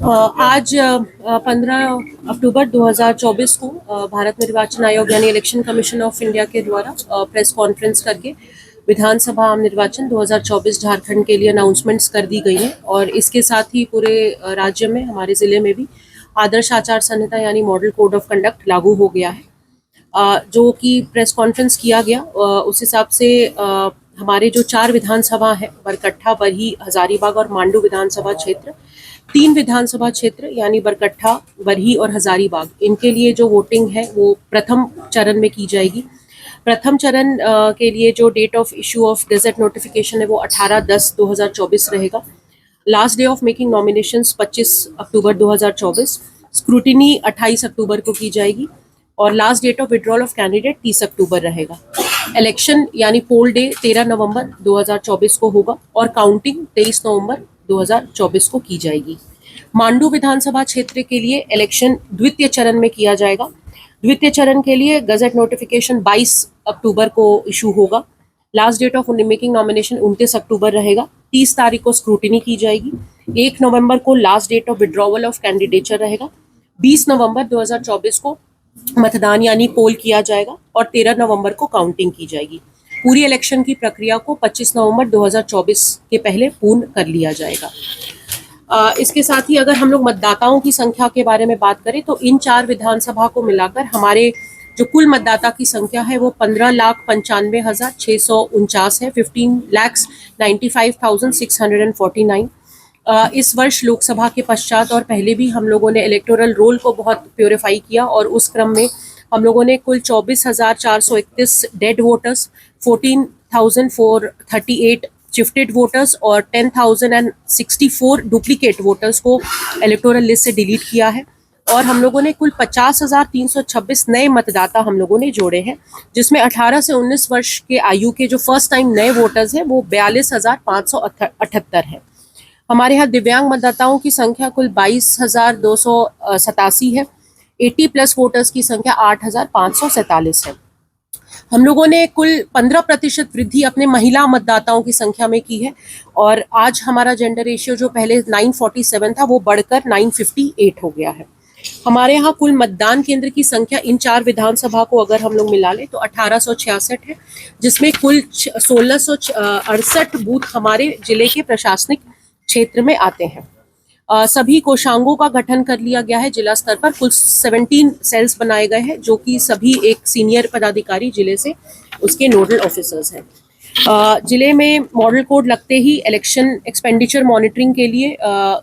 आज 15 अक्टूबर 2024 को भारत निर्वाचन आयोग यानी इलेक्शन कमीशन ऑफ इंडिया के द्वारा प्रेस कॉन्फ्रेंस करके विधानसभा आम निर्वाचन 2024 झारखंड के लिए अनाउंसमेंट्स कर दी गई है। और इसके साथ ही पूरे राज्य में, हमारे ज़िले में भी आदर्श आचार संहिता यानी मॉडल कोड ऑफ कंडक्ट लागू हो गया है। जो कि प्रेस कॉन्फ्रेंस किया गया उस हिसाब से हमारे जो 4 विधानसभा है, बरकट्ठा, बरही, हजारीबाग और मांडू विधानसभा क्षेत्र, 3 विधानसभा क्षेत्र यानी बरकट्ठा, बरही और हजारीबाग, इनके लिए जो वोटिंग है वो प्रथम चरण में की जाएगी। प्रथम चरण के लिए जो date of issue of gazette notification है वो 18/10/2024 रहेगा। Last day of making nominations 25 October 2024, scrutiny 28 October को की जाएगी और last date of withdrawal of candidate 30 October रहेगा। इलेक्शन यानी पोल डे 13 नवंबर 2024 को होगा और काउंटिंग 23 नवंबर 2024 को की जाएगी। मांडू विधानसभा क्षेत्र के लिए इलेक्शन द्वितीय चरण में किया जाएगा। द्वितीय चरण के लिए गजट नोटिफिकेशन 22 अक्टूबर को इशू होगा। Last date of making nomination 29 October रहेगा। 30 तारीख को स्क्रूटिनी की जाएगी। 1 नवंबर को last date of withdrawal of candidature रहेगा। 20 नवंबर 2024 को मतदान यानी पोल किया जाएगा और 13 नवंबर को काउंटिंग की जाएगी। पूरी इलेक्शन की प्रक्रिया को 25 नवंबर 2024 के पहले पूर्ण कर लिया जाएगा। इसके साथ ही अगर हम लोग मतदाताओं की संख्या के बारे में बात करें तो इन 4 विधानसभा को मिलाकर हमारे जो कुल मतदाता की संख्या है वो 15,95,649 है, 15,95,649। इस वर्ष लोकसभा के पश्चात और पहले भी हम लोगों ने इलेक्टोरल रोल को बहुत प्योरीफाई किया और उस क्रम में हम लोगों ने कुल 24,431 डेड वोटर्स, 14,438 शिफ्टेड वोटर्स और 10,064 डुप्लीकेट वोटर्स को इलेक्टोरल लिस्ट से डिलीट किया है। और हम लोगों ने कुल 50,326 नए मतदाता हम लोगों ने जोड़े हैं, जिसमें 18 से 19 वर्ष के आयु के जो फर्स्ट टाइम नए वोटर्स हैं वो 42,578 है। हमारे यहाँ दिव्यांग मतदाताओं की संख्या कुल 22,287 है। 80+ वोटर्स की संख्या 8,547 है। हम लोगों ने कुल 15% वृद्धि अपने महिला मतदाताओं की संख्या में की है और आज हमारा जेंडर रेशियो जो पहले 947 था वो बढ़कर 958 हो गया है। हमारे यहाँ कुल मतदान केंद्र की संख्या इन 4 विधानसभा को अगर हम लोग मिला लें तो 1866 है, जिसमें कुल 1668 बूथ हमारे जिले के प्रशासनिक क्षेत्र में आते हैं। सभी कोषांगों का गठन कर लिया गया है जिला स्तर पर। कुल 17 सेल्स बनाए गए हैं जो कि सभी एक सीनियर पदाधिकारी जिले से उसके नोडल ऑफिसर्स हैं। जिले में मॉडल कोड लगते ही इलेक्शन एक्सपेंडिचर मॉनिटरिंग के लिए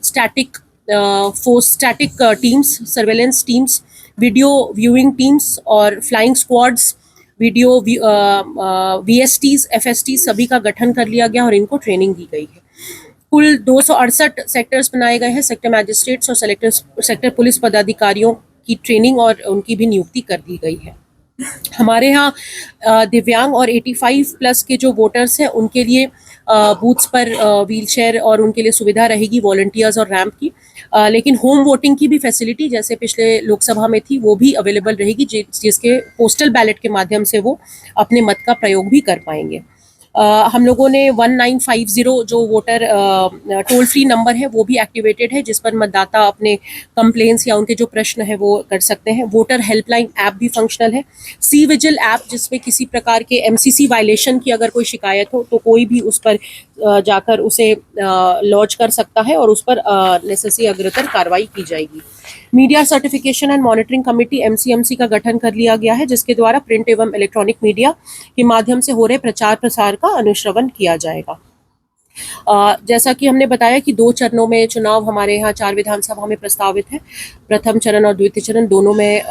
static teams, surveillance teams, video viewing teams और flying squads, video VSTs, FSTs सभी का गठन कर लिया गया और इनको ट्रेनिंग दी गई है। कुल 268 सेक्टर्स बनाए गए हैं। सेक्टर मैजिस्ट्रेट्स और सेक्टर पुलिस पदाधिकारियों की ट्रेनिंग और उनकी भी नियुक्ति कर दी गई है। हमारे यहाँ दिव्यांग और 85+ के जो वोटर्स हैं उनके लिए बूथ्स पर व्हीलचेयर और उनके लिए सुविधा रहेगी, वॉलंटियर्स और रैंप की। लेकिन होम वोटिंग की भी फैसिलिटी जैसे पिछले लोकसभा में थी वो भी अवेलेबल रहेगी, जिसके पोस्टल बैलेट के माध्यम से वो अपने मत का प्रयोग भी कर पाएंगे। हम लोगों ने 1950 जो वोटर टोल फ्री नंबर है वो भी एक्टिवेटेड है, जिस पर मतदाता अपने कंप्लेंट्स या उनके जो प्रश्न है वो कर सकते हैं। वोटर हेल्पलाइन ऐप भी फंक्शनल है। सी विजिल ऐप, जिसमें किसी प्रकार के MCC वायलेशन की अगर कोई शिकायत हो तो कोई भी उस पर जाकर उसे लॉन्च कर सकता है और उस पर नेसेसरी अग्रतर कार्रवाई की जाएगी। Media certification and monitoring committee MCMC का गठन कर लिया गया है, जिसके द्वारा प्रिंट एवं इलेक्ट्रॉनिक मीडिया के माध्यम से हो रहे प्रचार प्रसार का अनुश्रवण किया जाएगा। जैसा कि हमने बताया कि 2 चरणों में चुनाव हमारे यहाँ 4 विधानसभा में प्रस्तावित है, प्रथम चरण और द्वितीय चरण दोनों में।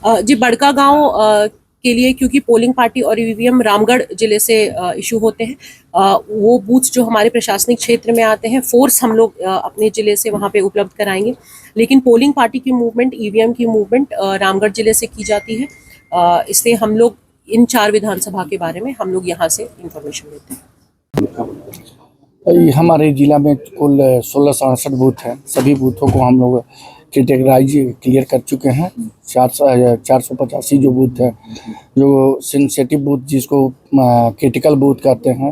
जी, बड़का गांव के लिए क्योंकि पोलिंग पार्टी और EVM रामगढ़ जिले से इशू होते हैं, वो बूथ जो हमारे प्रशासनिक क्षेत्र में आते हैं फोर्स हम लोग अपने जिले से वहाँ पे उपलब्ध कराएंगे। लेकिन पोलिंग पार्टी की मूवमेंट, EVM की मूवमेंट रामगढ़ जिले से की जाती है। इसलिए हम लोग इन 4 विधानसभा के बारे में हम लोग यहाँ से इंफॉर्मेशन लेते हैं। हमारे जिला में कुल 1668 बूथ हैं। सभी बूथों को हम लोग कैटेगराइज क्लियर कर चुके हैं। 485 जो बूथ है, जो सेंसिटिव बूथ जिसको क्रिटिकल बूथ कहते हैं,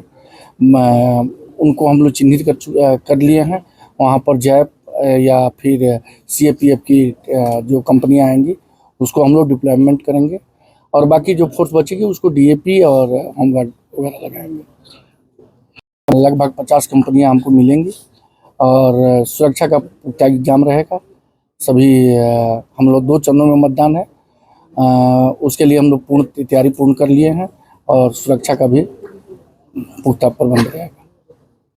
उनको हम लोग चिन्हित कर लिए हैं। वहाँ पर जैप या फिर CAPF की जो कंपनियां आएंगी उसको हम लोग डिप्लॉयमेंट करेंगे, और बाकी जो फोर्स बचेगी उसको DAP और होमगार्ड वगैरह लगाएंगे। लगभग 50 कंपनियां हमको मिलेंगी और सुरक्षा का पूरा एग्जाम रहेगा। सभी हम लोग 2 चरणों में मतदान है, उसके लिए हम लोग तैयारी पूर्ण कर लिए हैं और सुरक्षा का भी पुख्ता प्रबंध रहेगा।